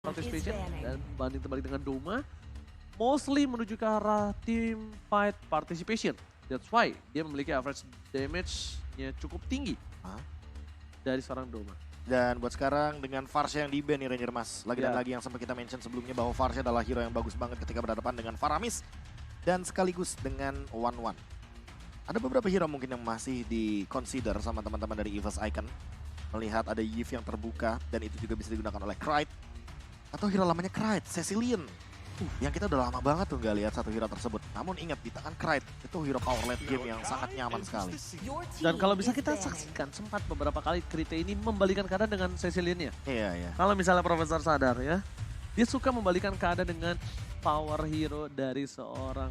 Participation dan banding terbalik dengan Doma mostly menuju ke arah team fight participation. That's why dia memiliki average damage-nya cukup tinggi dari seorang Doma. Dan buat sekarang dengan Farsha yang di-ban nih Ranger Mas. Lagi dan lagi yang sempat kita mention sebelumnya bahwa Farsha adalah hero yang bagus banget ketika berhadapan dengan Faramis. Dan sekaligus dengan One. Ada beberapa hero mungkin yang masih di-consider sama teman-teman dari EVOS Icon. Melihat ada Yves yang terbuka dan itu juga bisa digunakan oleh Krite. Atau hero lamanya Krite, Cecilian. Yang kita udah lama banget tuh nggak lihat satu hero tersebut. Namun ingat di tangan Krite itu hero power late game yang sangat nyaman sekali. Dan kalau bisa kita saksikan sempat beberapa kali Krite ini membalikan keadaan dengan Cecilian-nya. Iya. Kalau misalnya Profesor sadar ya, dia suka membalikan keadaan dengan power hero dari seorang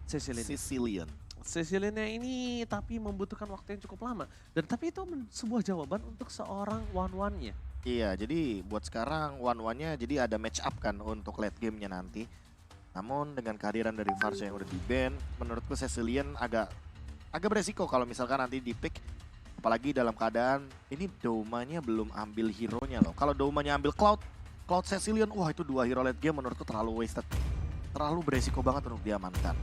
Cecilian. Cecilian-nya ini tapi membutuhkan waktu yang cukup lama. Dan tapi itu sebuah jawaban untuk seorang One-nya. Iya, jadi buat sekarang One-nya jadi ada match up kan untuk late game-nya nanti. Namun dengan kehadiran dari Farsha yang udah di-ban, menurutku Cecilian agak beresiko kalau misalkan nanti di-pick. Apalagi dalam keadaan ini Doma-nya belum ambil hero-nya loh. Kalau Doma-nya ambil Cloud Cecilian, wah itu dua hero late game menurutku terlalu wasted. Terlalu beresiko banget untuk diamankan.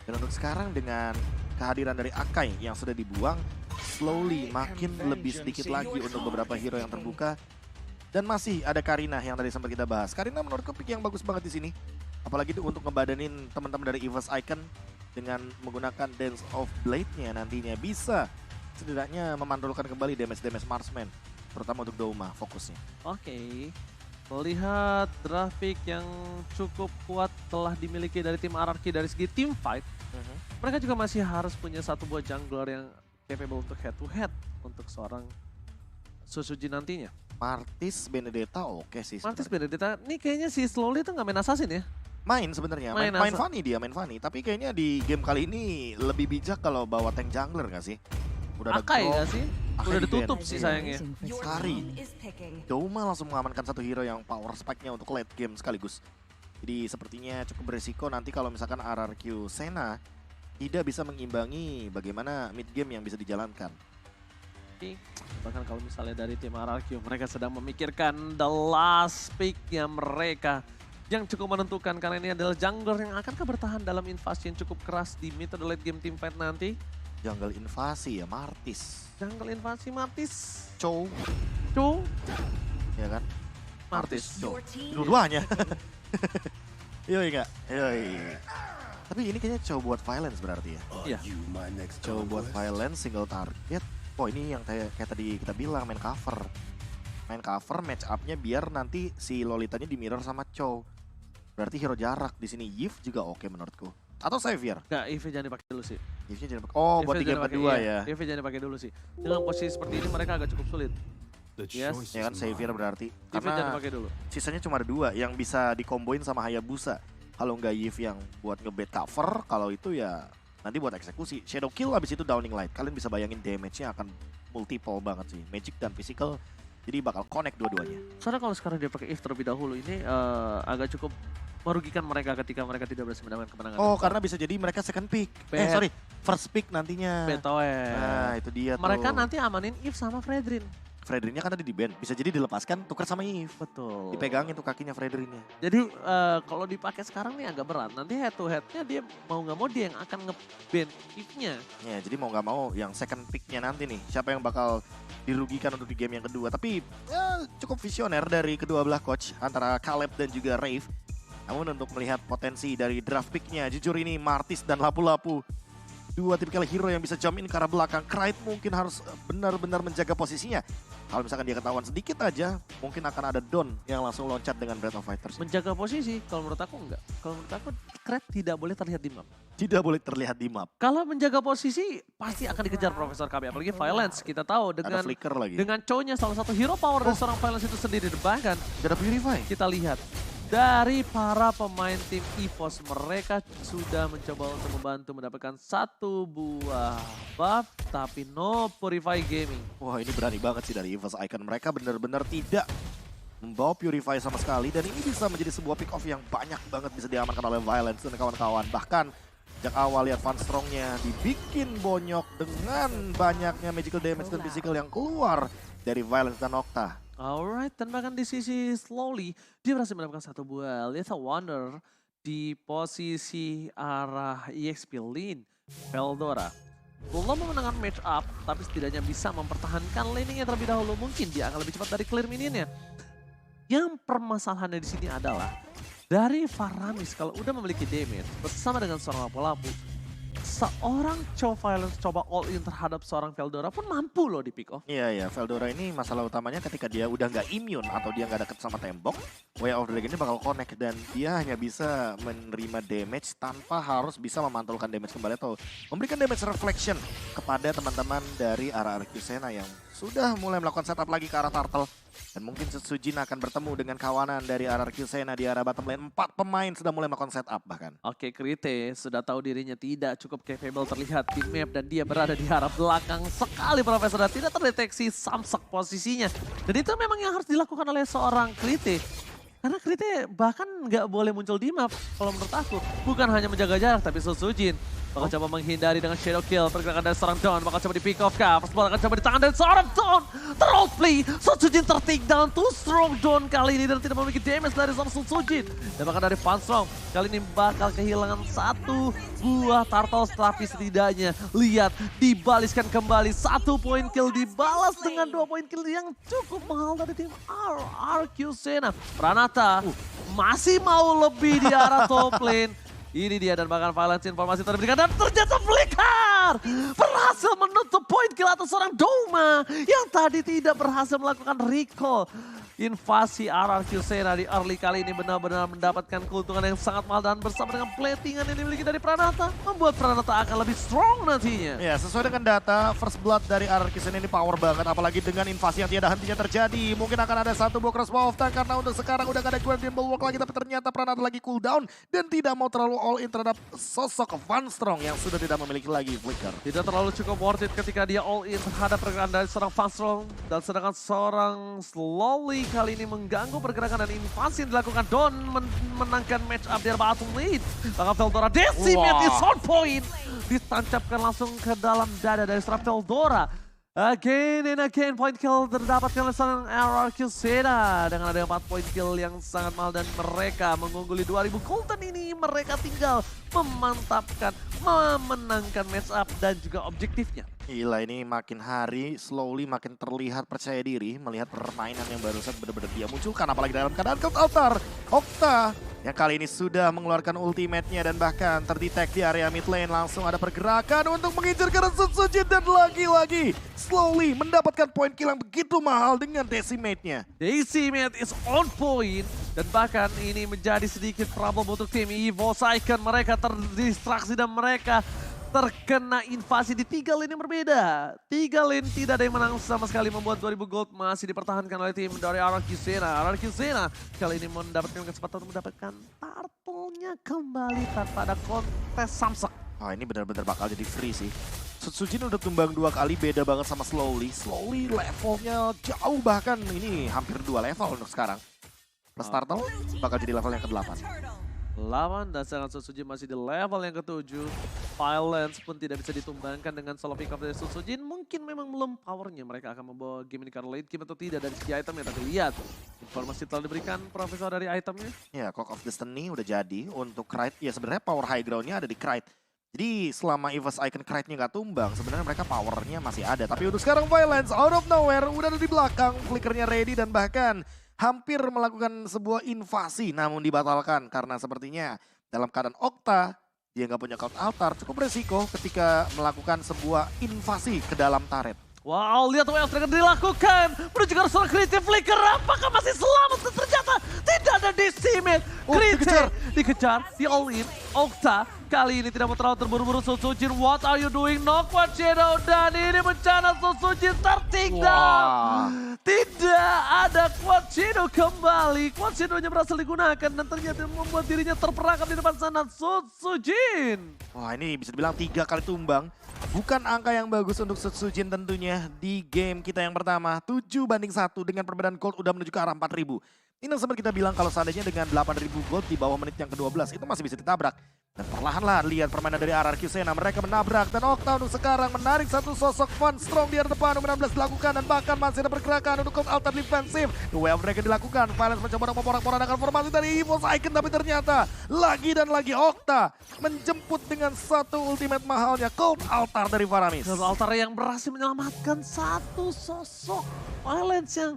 Dan untuk sekarang dengan kehadiran dari Akai yang sudah dibuang, slowly makin lebih sedikit lagi untuk beberapa hero yang terbuka. Dan masih ada Karina yang tadi sempat kita bahas. Karina menurutku pick yang bagus banget di sini. Apalagi itu untuk ngebadanin teman-teman dari EVOS Icon dengan menggunakan Dance of Blade-nya nantinya bisa setidaknya memantulkan kembali damage marksman. Terutama untuk Doma fokusnya. Oke. Melihat draft pick yang cukup kuat telah dimiliki dari tim RRQ dari segi team fight, mereka juga masih harus punya satu buah jungler yang capable untuk head to head untuk seorang Susuji nantinya. Martis Benedetta oke sih. Martis Benedetta, ini kayaknya si Slowly tuh nggak main assassin ya? Main sebenarnya, main funny dia, main funny. Tapi kayaknya di game kali ini lebih bijak kalau bawa tank jungler gak sih? Udah Akai ada gak sih? Udah ditutup sih sayangnya. Kari. Doma langsung mengamankan satu hero yang power spike-nya untuk late game sekaligus. Jadi sepertinya cukup beresiko nanti kalau misalkan RRQ Senna tidak bisa mengimbangi bagaimana mid game yang bisa dijalankan. Bahkan kalau misalnya dari tim RRQ, mereka sedang memikirkan the last pick-nya mereka yang cukup menentukan karena ini adalah jungler yang akankah bertahan dalam invasi yang cukup keras di mid atau late game team fight nanti. Jungle invasi ya, Martis. Jungle invasi Martis. Chow. Ya kan? Martis. Chow. Dua-duanya. Yoi enggak? Yoi. Tapi ini kayaknya Chow buat violence berarti ya? Iya. Chow buat violence, single target. Oh ini yang kayak tadi kita bilang, main cover. Main cover match up-nya biar nanti si Lolitanya di mirror sama Chow. Berarti hero jarak di sini. Yves juga oke menurutku. Atau Xavier? Enggak, Yves jangan dipakai dulu sih. Yves jangan dipakai. Oh, buat di game kedua ya. Yves jangan dipakai dulu sih. Dengan posisi seperti ini mereka agak cukup sulit. Yes. Ya kan Xavier berarti. Yves jangan dipakai dulu. Sisanya cuma ada dua yang bisa dikomboin sama Hayabusa. Kalau nggak Yves yang buat ngebait cover, kalau itu ya nanti buat eksekusi. Shadow Kill abis itu Downing Light. Kalian bisa bayangin damage-nya akan multiple banget sih. Magic dan physical. Jadi bakal connect dua-duanya. Soalnya kalau sekarang dia pakai Yves terlebih dahulu ini agak cukup merugikan mereka ketika mereka tidak berhasil mendapatkan kemenangan. Oh, karena bisa jadi mereka second pick. First pick nantinya. Nah, itu dia tuh. Mereka nanti amanin Yves sama Fredrin. Fredrinnya kan tadi di ban, bisa jadi dilepaskan tukar sama Yves. Betul. Dipegangin tuh kakinya Fredrinnya. Jadi kalau dipakai sekarang nih agak berat. Nanti head to headnya dia mau nggak mau dia yang akan nge-ban Yves-nya. Ya, jadi mau nggak mau yang second picknya nanti nih, siapa yang bakal dirugikan untuk di game yang kedua. Tapi ya, cukup visioner dari kedua belah coach antara Caleb dan juga Rave. Namun untuk melihat potensi dari draft picknya, jujur ini Martis dan Lapu-Lapu. Dua tipikal hero yang bisa jump in ke arah belakang. Krite mungkin harus benar-benar menjaga posisinya. Kalau misalkan dia ketahuan sedikit aja, mungkin akan ada Don yang langsung loncat dengan Breath of Fighters. Menjaga posisi, kalau menurut aku enggak. Kalau menurut aku Krite tidak boleh terlihat di map. Tidak boleh terlihat di map. Kalau menjaga posisi, pasti akan dikejar Profesor KB. Apalagi Violence, kita tahu dengan Ada flicker lagi. Dengan Chow-nya salah satu hero power dari seorang Violence itu sendiri. Bahkan ada Purify. Kita lihat dari para pemain tim EVOS, mereka sudah mencoba untuk membantu mendapatkan satu buah buff, tapi no Purify Gaming. Wah, ini berani banget sih dari EVOS Icon. Mereka benar-benar tidak membawa Purify sama sekali. Dan ini bisa menjadi sebuah pick off yang banyak banget bisa diamankan oleh Violence dan kawan-kawan. Bahkan sejak awal lihat Van Strong-nya dibikin bonyok dengan banyaknya magical damage dan physical yang keluar dari Violence dan Nocta. Alright, dan bahkan di sisi Slowly, dia berhasil mendapatkan satu buah Lethal Wonder di posisi arah EXP Lane, Veldora. Belum memenangkan match up, tapi setidaknya bisa mempertahankan laningnya terlebih dahulu. Mungkin dia akan lebih cepat dari clear minionnya. Yang permasalahannya di sini adalah, dari Faramis kalau udah memiliki damage bersama dengan seorang lapu-lapu, seorang Cho Violence coba all in terhadap seorang Veldora pun mampu loh di pick off. Iya, Veldora ini masalah utamanya ketika dia udah nggak immune atau dia nggak deket sama tembok, Way of the Dragon ini bakal connect dan dia hanya bisa menerima damage tanpa harus bisa memantulkan damage kembali atau memberikan damage reflection kepada teman-teman dari arah Arcusena yang sudah mulai melakukan setup lagi ke arah Turtle. Dan mungkin Setsujin akan bertemu dengan kawanan dari arah Arcusena di arah bottom lane. 4 pemain sudah mulai melakukan setup bahkan. Oke, Krite sudah tahu dirinya tidak cukup capable terlihat di map dan dia berada di arah belakang sekali Profesor dan tidak terdeteksi samsak posisinya. Dan itu memang yang harus dilakukan oleh seorang Krite. Karena Krite bahkan nggak boleh muncul di map kalau menurut aku. Bukan hanya menjaga jarak tapi Setsujin bakal coba menghindari dengan shadow kill. Pergerakan dari seorang Dawn bakal coba di pick off kah. First blood akan coba di tangan dari seorang Dawn. Terroplay, Setsujin tertake down. Too strong Dawn kali ini dan tidak memiliki damage dari seorang Setsujin. Dan bahkan dari Fanstrong kali ini bakal kehilangan satu buah turtle. Tapi setidaknya lihat dibaliskan kembali. 1 poin kill dibalas dengan 2 poin kill yang cukup mahal dari tim Arcusena. Pranata masih mau lebih di arah top lane. Ini dia dan bahkan Violence informasi terberikan dan ternyata Flicker berhasil menutup poin kill atas seorang Doma yang tadi tidak berhasil melakukan recall. Invasi Arcusena di early kali ini benar-benar mendapatkan keuntungan yang sangat mahal dan bersama dengan platingan yang dimiliki dari Pranata membuat Pranata akan lebih strong nantinya. Ya, sesuai dengan data, first blood dari Arcusena ini power banget, apalagi dengan invasi yang tiada hentinya terjadi. Mungkin akan ada satu buah crossbow of tank karena untuk sekarang udah gak ada Guardian Bulwark lagi, tapi ternyata Pranata lagi cooldown dan tidak mau terlalu all in terhadap sosok Van Strong yang sudah tidak memiliki lagi flicker. Tidak terlalu cukup worth it ketika dia all in terhadap pergerakan dari seorang Van Strong dan sedangkan seorang Slowly kali ini mengganggu pergerakan dan invasi yang dilakukan. Don menangkan match up di bottom lane. Bahkan Veldora decimate di short point. Ditancapkan langsung ke dalam dada dari seorang Veldora. Again and again point kill terdapatkan oleh seorang Arcusena dengan ada 4 point kill yang sangat mahal dan mereka mengungguli 2000 Golden ini. Mereka tinggal memantapkan, memenangkan match up dan juga objektifnya. Gila, ini makin hari Slowly makin terlihat percaya diri melihat permainan yang barusan benar-benar dia munculkan, apalagi dalam keadaan Cult Altar. Okta yang kali ini sudah mengeluarkan ultimate-nya dan bahkan terdetek di area mid lane. Langsung ada pergerakan untuk mengincar ke Setsujin dan lagi-lagi Slowly mendapatkan poin kill yang begitu mahal dengan decimate-nya. Decimate is on point dan bahkan ini menjadi sedikit problem untuk tim Evo Saiken. Mereka terdistraksi dan mereka terkena invasi di 3 lane yang berbeda. 3 lane tidak ada yang menang sama sekali membuat 2000 gold masih dipertahankan oleh tim dari Arcusena. Arcusena kali ini mendapatkan kesempatan untuk mendapatkan turtle-nya kembali tanpa ada kontes samsak. Ini benar-benar bakal jadi free sih. Setsujin udah tumbang 2 kali, beda banget sama Slowly. Slowly levelnya jauh, bahkan ini hampir 2 level untuk sekarang. Plus turtle bakal jadi level yang ke-8. Lawan dan serangan Setsujin masih di level yang ke-7. Violence pun tidak bisa ditumbangkan dengan solo pick up dari Setsujin. Mungkin memang belum powernya mereka akan membawa game ini ke late game atau tidak dari segi item yang tadi lihat. Informasi telah diberikan Profesor dari itemnya. Ya, Clock of Destiny udah jadi untuk Krite. Ya sebenarnya power high groundnya ada di Krite. Jadi selama Eva's Icon Krite-nya nggak tumbang, sebenarnya mereka powernya masih ada. Tapi untuk sekarang Violence out of nowhere udah ada di belakang, flickernya ready dan bahkan hampir melakukan sebuah invasi namun dibatalkan karena sepertinya dalam keadaan Okta dia nggak punya Cult Altar, cukup resiko ketika melakukan sebuah invasi ke dalam turret. Wow, lihat Way of Dragon dilakukan. Menuju ke seorang Krite Flicker. Apakah masih selamat? Ternyata tidak ada decimate. Krite dikejar, di all in. Okta kali ini tidak mau terlalu terburu-buru. Setsujin, what are you doing? Knockout Shadow dan ini bencana Setsujin tertinggal. Tidak ada Quad Shadow kembali. Quad Shadow-nya berhasil digunakan dan ternyata membuat dirinya terperangkap di depan sana Setsujin. Wah, ini bisa dibilang 3 kali tumbang. Bukan angka yang bagus untuk Setsujin tentunya di game kita yang pertama. 7-1 dengan perbedaan gold udah menuju ke arah 4.000. Ini yang sempat kita bilang kalau seandainya dengan 8.000 gold di bawah menit yang ke-12 itu masih bisa ditabrak. Dan perlahan-lahan lihat permainan dari RRQ Sena. Mereka menabrak dan Okta untuk sekarang menarik satu sosok Van Strong di area depan. Nomor 16 dilakukan dan bahkan masih ada pergerakan untuk altar defensif. The Wave Dragon dilakukan. Violence mencoba untuk memporak-porandakan formasi dari EVOS Icon. Tapi ternyata lagi dan lagi Okta menjemput dengan satu ultimate mahalnya Cold Altar dari Faramis. Cold Altar yang berhasil menyelamatkan satu sosok Violence yang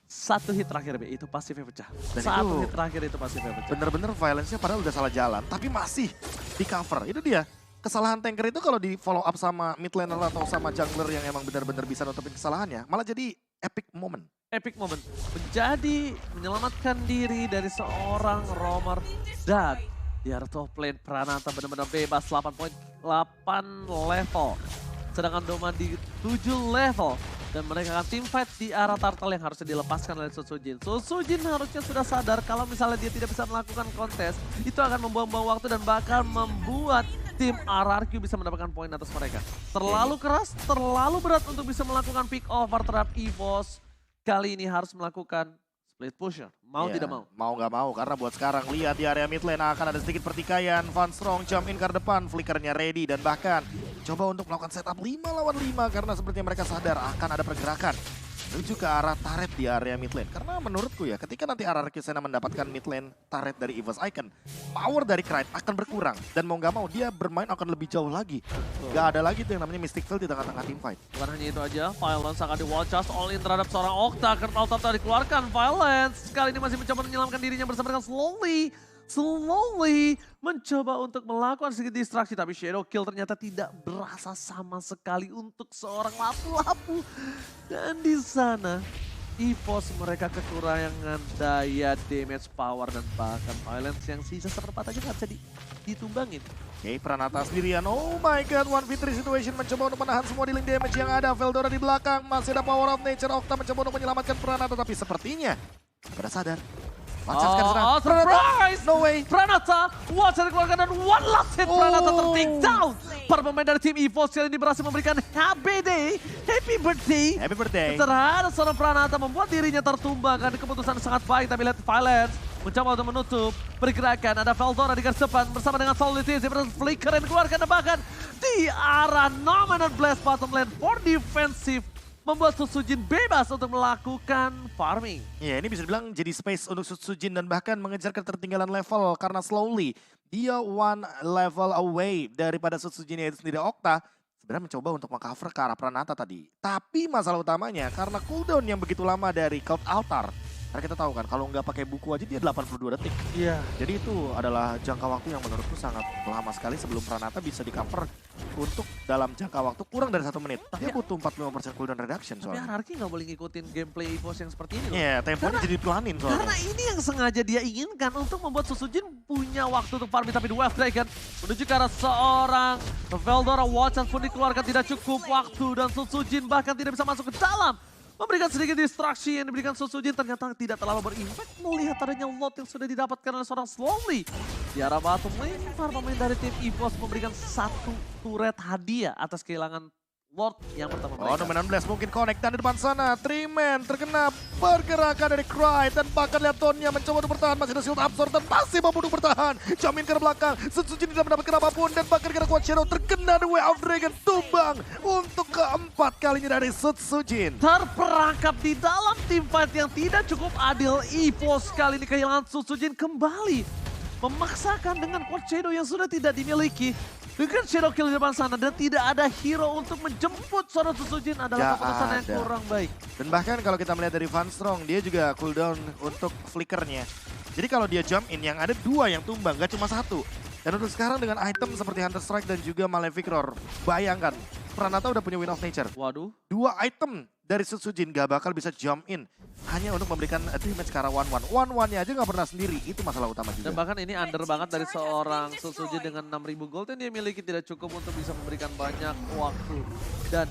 satu hit terakhir, itu pasifnya pecah. Dan satu itu hit terakhir itu pasifnya pecah. Bener-bener Violence-nya padahal udah salah jalan, tapi masih di cover. Itu dia. Kesalahan tanker itu kalau di follow up sama mid laner atau sama jungler yang emang benar-benar bisa nutupin kesalahannya, malah jadi epic moment. Epic moment. Menjadi menyelamatkan diri dari seorang roamer. Dan di area top lane Pranata benar-benar bebas 8.8 level. Sedangkan Doma di 7 level. Dan mereka akan teamfight di arah turtle yang harusnya dilepaskan oleh Susujin. Susujin harusnya sudah sadar kalau misalnya dia tidak bisa melakukan kontes, itu akan membuang-buang waktu dan bakal membuat tim RRQ bisa mendapatkan poin atas mereka. Terlalu keras, terlalu berat untuk bisa melakukan pick over terhadap EVOS. Kali ini harus melakukan split pusher, mau tidak mau. Mau nggak mau, karena buat sekarang lihat di area mid lane akan ada sedikit pertikaian. Van Strong jump in ke depan, flickernya ready dan bahkan coba untuk melakukan setup 5 lawan 5 karena sepertinya mereka sadar akan ada pergerakan menuju ke arah turret di area mid lane. Karena menurutku ya, ketika nanti RRQ Sena mendapatkan mid lane turret dari EVOS Icon, power dari Krite akan berkurang. Dan mau nggak mau dia bermain akan lebih jauh lagi. Nggak ada lagi tuh yang namanya Mystic Field di tengah-tengah team fight. Bukan hanya itu aja, Violence akan di-watchast all in terhadap seorang Okta. Karena Okta dikeluarkan, Violence kali ini masih mencoba menyelamatkan dirinya bersama dengan Slowly mencoba untuk melakukan sedikit distraksi. Tapi Shadow Kill ternyata tidak berasa sama sekali untuk seorang lapu-lapu. Dan di sana EVOS mereka kekurangan daya damage power dan bahkan Violence yang sisa seperempat aja nggak bisa ditumbangin. Oke, Pranata sendirian. Oh my god, 1v3 situation mencoba untuk menahan semua dealing damage yang ada. Veldora di belakang, masih ada power of nature. Okta mencoba untuk menyelamatkan Pranata, tapi sepertinya pada sadar. Surprise! No way. Pranata, Watcher dikeluarkan dan one last hit. Pranata ter-take down. Para pemain dari tim EVOS kali ini berhasil memberikan happy birthday terhadap seorang Pranata, membuat dirinya tertumbangkan. Keputusan sangat baik, tapi lihat Violence mencoba untuk menutup pergerakan. Ada Veldora di garis depan bersama dengan Solidity. Flicker yang dikeluarkan dan bahkan di arah Nominal Blast bottom lane for defensive. Membuat Susujin bebas untuk melakukan farming. Ya, ini bisa dibilang jadi space untuk Susujin dan bahkan mengejar ketertinggalan level karena slowly dia one level away daripada Susujin itu sendiri. Okta sebenarnya mencoba untuk mengcover ke arah Pranata tadi. Tapi masalah utamanya karena cooldown yang begitu lama dari Cold Altar. Karena kita tahu kan kalau nggak pakai buku aja dia 82 detik. Iya. Jadi itu adalah jangka waktu yang menurutku sangat lama sekali sebelum Pranata bisa di cover untuk dalam jangka waktu kurang dari 1 menit. Dia butuh 45% cooldown reduction soalnya. Tapi RRQ nggak boleh ngikutin gameplay EVOS yang seperti ini loh. Iya, temponya jadi pelanin soalnya. Karena ini yang sengaja dia inginkan untuk membuat Susujin punya waktu untuk farming. Tapi The Wave Dragon menuju ke arah seorang Veldora. Watchers pun dikeluarkan, tidak cukup waktu dan Susujin bahkan tidak bisa masuk ke dalam. Memberikan sedikit distraksi yang diberikan Susujin ternyata tidak terlalu berimpact melihat adanya lot yang sudah didapatkan oleh seorang Slowly. Di arah bottom lane, para pemain dari tim EVOS memberikan satu turret hadiah atas kehilangan Lord yang pertama mereka. Oh, Nominal Blast mungkin connect dan di depan sana. 3-man terkena pergerakan dari Cry. Dan bahkan lihat Tonnya mencoba untuk bertahan. Masih ada shield absorb dan masih mampu untuk bertahan. Jamin ke belakang. Susujin tidak mendapatkan apapun. Dan bahkan kena Quad Shadow terkena The Way of Dragon. Tumbang untuk keempat kalinya dari Susujin. Terperangkap di dalam teamfight yang tidak cukup adil. EVOS kali ini kehilangan Susujin kembali. Memaksakan dengan Quad Shadow yang sudah tidak dimiliki. Dengan Shadow Kill di depan sana dan tidak ada hero untuk menjemput seorang Susujin adalah keputusan yang kurang baik. Dan bahkan kalau kita melihat dari Van Strong, dia juga cooldown untuk flickernya. Jadi kalau dia jump in yang ada 2 yang tumbang, gak cuma 1. Dan untuk sekarang dengan item seperti Hunter Strike dan juga Malefic Roar, bayangkan Pranata udah punya Wind of Nature. Waduh. 2 item dari Susujin gak bakal bisa jump in. Hanya untuk memberikan damage ke arah 1-1. 1-1-nya aja gak pernah sendiri, itu masalah utama juga. Dan bahkan ini under banget dari seorang Susujin dengan 6.000 gold yang dia miliki tidak cukup untuk bisa memberikan banyak waktu. Dan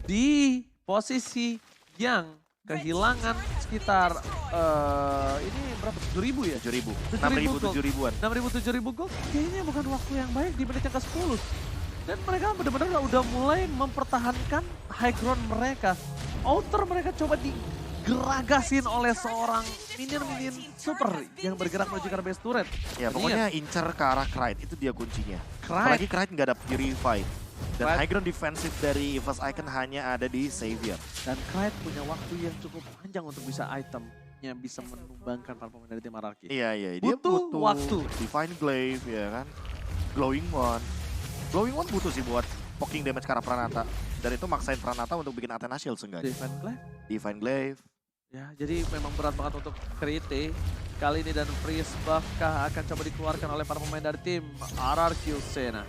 di posisi yang kehilangan sekitar ini berapa? 7.000 ya? 7.000. 6.000, 7.000-an. 6.000, 7.000 gold kayaknya bukan waktu yang baik di menit yang ke-10. Dan mereka benar-benar udah mulai mempertahankan high ground mereka. Outer mereka coba digeragasin oleh seorang minion super yang bergerak menuju ke arah base turret. Ya pokoknya incer ke arah Krite, itu dia kuncinya. Krite. Apalagi Krite nggak ada Purify. Dan Krite. high ground defensif dari EVOS Icon hanya ada di Savior. Dan Krite punya waktu yang cukup panjang untuk bisa itemnya bisa menumbangkan para pemain dari tim Ararki. Iya, dia Butuh waktu. Divine Glaive ya kan. Glowing One. Glowing One butuh sih buat poking damage ke arah Pranata. Dan itu maksain Pranata untuk bikin Athena Shield seenggaknya. Divine Glaive. Ya, jadi memang berat banget untuk Krite kali ini, dan Freeze bahkan akan coba dikeluarkan oleh para pemain dari tim RRQ Sena.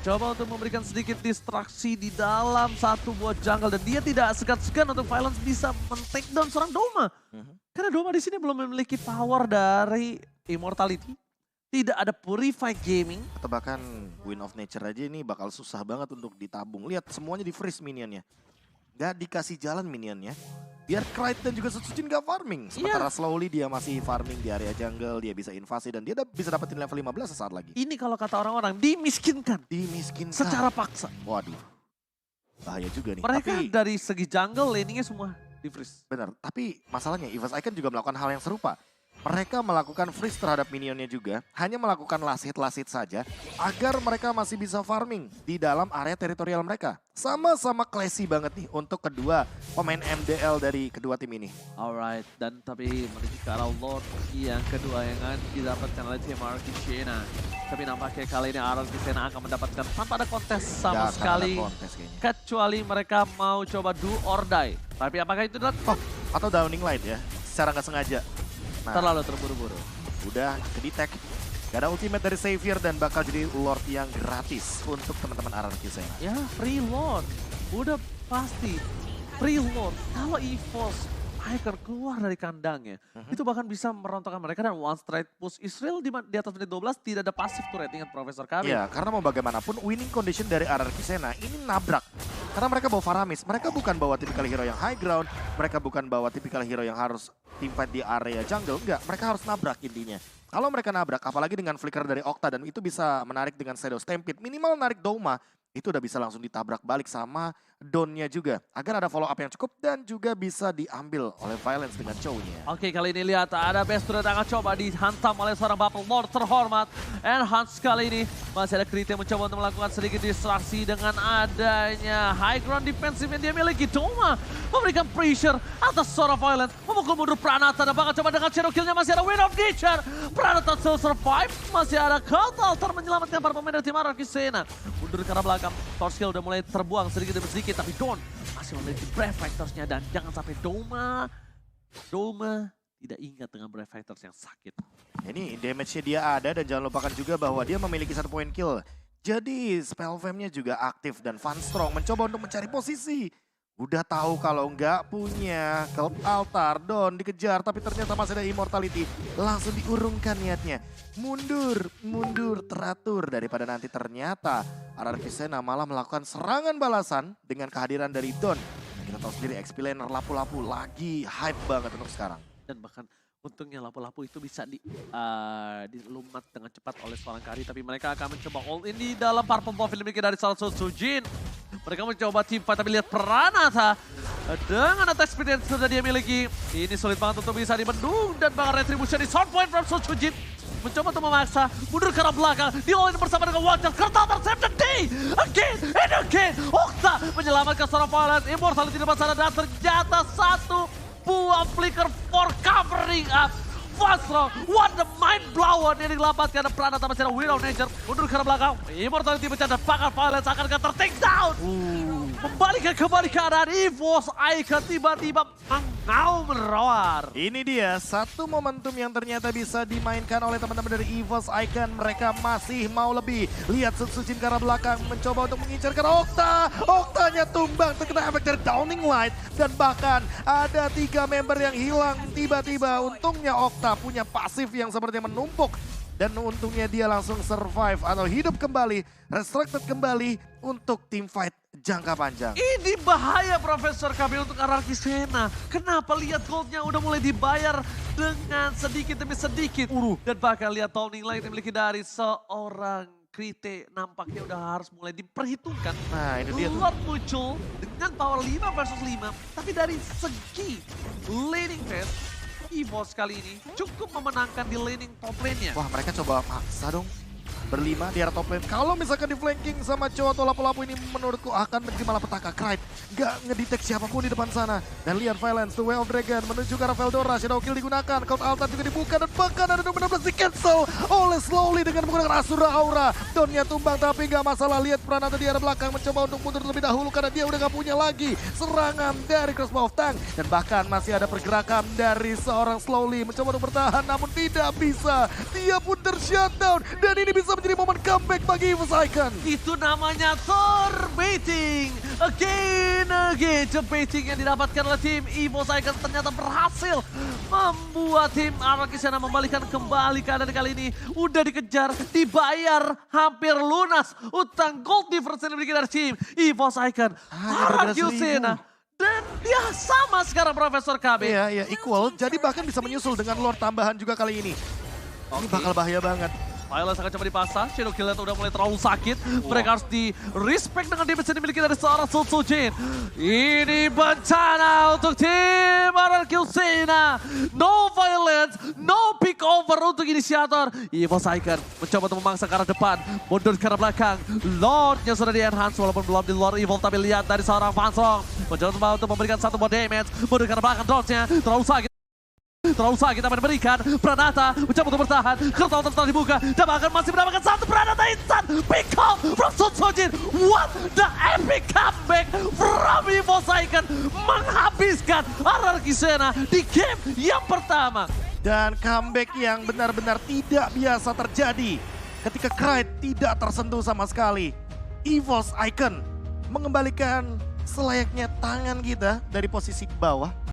Coba untuk memberikan sedikit distraksi di dalam satu buah jungle, dan dia tidak segan-segan untuk Violence bisa men-take down seorang Doma. Karena Doma di sini belum memiliki power dari Immortality. Tidak ada Purify Gaming. Atau bahkan Wind of Nature aja ini bakal susah banget untuk ditabung. Lihat semuanya di freeze minionnya. Gak dikasih jalan minionnya. Biar Krite dan juga Setsujin gak farming. Sementara slowly dia masih farming di area jungle. Dia bisa invasi dan dia bisa dapetin level 15 sesaat lagi. Ini kalau kata orang-orang dimiskinkan. Secara paksa. Waduh. Bahaya juga nih. Mereka dari segi jungle laningnya semua di freeze. Benar, tapi masalahnya EVOS Icon juga melakukan hal yang serupa. Mereka melakukan freeze terhadap minionnya juga, hanya melakukan last hit saja agar mereka masih bisa farming di dalam area teritorial mereka. Sama-sama classy banget nih untuk kedua pemain MDL dari kedua tim ini. Alright, dan tapi menuju ke arah Lord yang kedua yang akan didapatkan oleh tim RRQ Sena. Tapi nampaknya kali ini RRQ Sena akan mendapatkan tanpa ada kontes sama sekali. Kecuali mereka mau coba do or die. Tapi apakah itu atau Downing Light ya, secara nggak sengaja. Terlalu terburu-buru. Udah ke-detect. Gak ada ultimate dari Savior dan bakal jadi Lord yang gratis untuk teman-teman RRQ Sena. Ya, free Lord. Udah pasti. Free Lord. Kalau EVOS Icon keluar dari kandangnya, itu bahkan bisa merontokkan mereka, dan one straight push Israel di atas menit 12 tidak ada pasif tuh ratingan Profesor Kami. Iya, karena mau bagaimanapun winning condition dari RRQ Sena ini nabrak. Karena mereka bawa Faramis, mereka bukan bawa tipikal hero yang high ground, mereka bukan bawa tipikal hero yang harus teamfight di area jungle, enggak, mereka harus nabrak intinya. Kalau mereka nabrak, apalagi dengan flicker dari Okta dan itu bisa menarik dengan Shadow Stampede, minimal narik Doma, itu udah bisa langsung ditabrak balik sama Donnya juga. Agar ada follow up yang cukup dan juga bisa diambil oleh Violence dengan Chow-nya. Oke, kali ini lihat ada best turret akan coba dihantam oleh seorang Bubble Lord terhormat. Enhance kali ini masih ada Krite yang mencoba untuk melakukan sedikit distraksi dengan adanya high ground defensive yang dia miliki. Doma memberikan pressure atas seorang Violence, memukul mundur Pranata dan bakal coba dengan shadow kill-nya. Masih ada Wind of Nature. Pranata still survive. Masih ada Cult Altar menyelamatkan para pemain dari tim RRQ Sena. Mundur ke arah belakang. Torch kill udah mulai terbuang sedikit demi sedikit, tapi Don masih memiliki Brave Fighters-nya, dan jangan sampai Doma tidak ingat dengan Brave Fighters yang sakit. Ini damage-nya dia ada dan jangan lupakan juga bahwa dia memiliki 1 point kill. Jadi spell fam-nya juga aktif dan Van Strong mencoba untuk mencari posisi. Udah tahu kalau nggak punya Cult Altar, Don dikejar tapi ternyata masih ada Immortality. Langsung diurungkan niatnya. Mundur teratur daripada nanti ternyata RRQ Sena malah melakukan serangan balasan dengan kehadiran dari Don. Kita tahu sendiri XP laner lapu-lapu lagi hype banget untuk sekarang. Dan bahkan untungnya lapu-lapu itu bisa dilumat dengan cepat oleh seorang Kari, tapi mereka akan mencoba all in di dalam Purple Buff dimiliki dari Setsujin. Mereka mencoba team fight, tapi lihat Pranata dengan attack speed yang sudah dia miliki. Ini sulit banget untuk bisa dibendung, dan bahkan retribution di sound point from Setsujin. Mencoba untuk memaksa, mundur ke arah belakang, di all in bersama dengan Watcher. Kertal save the day, again and again. Okta menyelamatkan seorang Violence, Immortality di depan sana, dan ternyata satu buah flicker for covering up. Fastro, what the mind blower yang dilamatkan Pranata masih ada Wind of Nature. Mundur ke arah belakang, Immortality pecah dan bakal Violence akan ter-take down. Membalikan kembali keadaan EVOS Icon tiba-tiba mengau menerawar. Ini dia satu momentum yang ternyata bisa dimainkan oleh teman-teman dari EVOS Icon. Mereka masih mau lebih. Lihat Setsujin ke arah belakang mencoba untuk mengincar ke Okta. Oktanya tumbang terkena efek dari Downing Light. Dan bahkan ada 3 member yang hilang tiba-tiba. Untungnya Okta punya pasif yang seperti menumpuk. Dan untungnya dia langsung survive atau hidup kembali, resurrected kembali untuk team fight jangka panjang. Ini bahaya Profesor Kami untuk RRQ Sena. Kenapa lihat goldnya udah mulai dibayar dengan sedikit demi sedikit. Dan bahkan lihat Downing Light yang dimiliki dari seorang Krite nampaknya udah harus mulai diperhitungkan. Nah ini dia tuh. Lord muncul dengan power 5 versus 5, tapi dari segi laning phase, EVOS kali ini cukup memenangkan di laning top lane-nya. Wah mereka coba maksa dong. Berlima di area top lane. Kalau misalkan di flanking sama Cho atau lapu-lapu ini menurutku akan menjadi malapetaka. Krite gak ngedetect siapapun di depan sana. Dan lihat Violence, The Way of Dragon menuju ke arah Veldora. Shadow Kill digunakan, Cloud Altar juga dibuka. Dan bahkan ada Dominant Blast di cancel oleh Slowly dengan menggunakan Asura Aura. Donnya tumbang tapi gak masalah. Lihat Pranata di area belakang mencoba untuk mundur terlebih dahulu karena dia udah gak punya lagi serangan dari Crossbow of Tank. Dan bahkan masih ada pergerakan dari seorang Slowly mencoba untuk bertahan namun tidak bisa. Dia pun tershutdown dan ini bisa menjadi momen comeback bagi EVOS Icon. Itu namanya Thor baiting. Again. Baiting yang didapatkan oleh tim EVOS Icon ternyata berhasil membuat tim Araki Sena membalikan kembali keadaan kali ini. Udah dikejar, dibayar hampir lunas utang gold difference yang dimiliki dari tim EVOS Icon. Araki Sena. Dan dia sama sekarang Profesor KB. Iya, equal. Jadi bahkan bisa menyusul dengan Lord tambahan juga kali ini. Ini bakal bahaya banget. Violence akan coba dipasang, Shadow Kill udah mulai terlalu sakit. Mereka harus di-respect dengan damage yang dimiliki dari seorang Sun Soo Jin. Ini bencana untuk tim Araki Sena. No violence, no pick over untuk inisiator. EVOS Icon mencoba untuk memangsa ke arah depan, mundur ke arah belakang. Lordnya sudah di-enhance walaupun belum di Lord Evolve, tapi lihat dari seorang Fansong. Mencoba untuk memberikan satu buah damage, mundur ke arah belakang, Dodge-nya terlalu sakit. Terlalu sakit apa diberikan. Pranata mencoba untuk bertahan. Kertas telah dibuka. Dan bahkan masih mendapatkan satu Pranata instant. Pick off from Sun Soo Jin. What the epic comeback from EVOS Icon. Menghabiskan Araki Sena di game yang pertama. Dan comeback yang benar-benar tidak biasa terjadi. Ketika Krite tidak tersentuh sama sekali. EVOS Icon mengembalikan selayaknya tangan kita dari posisi bawah.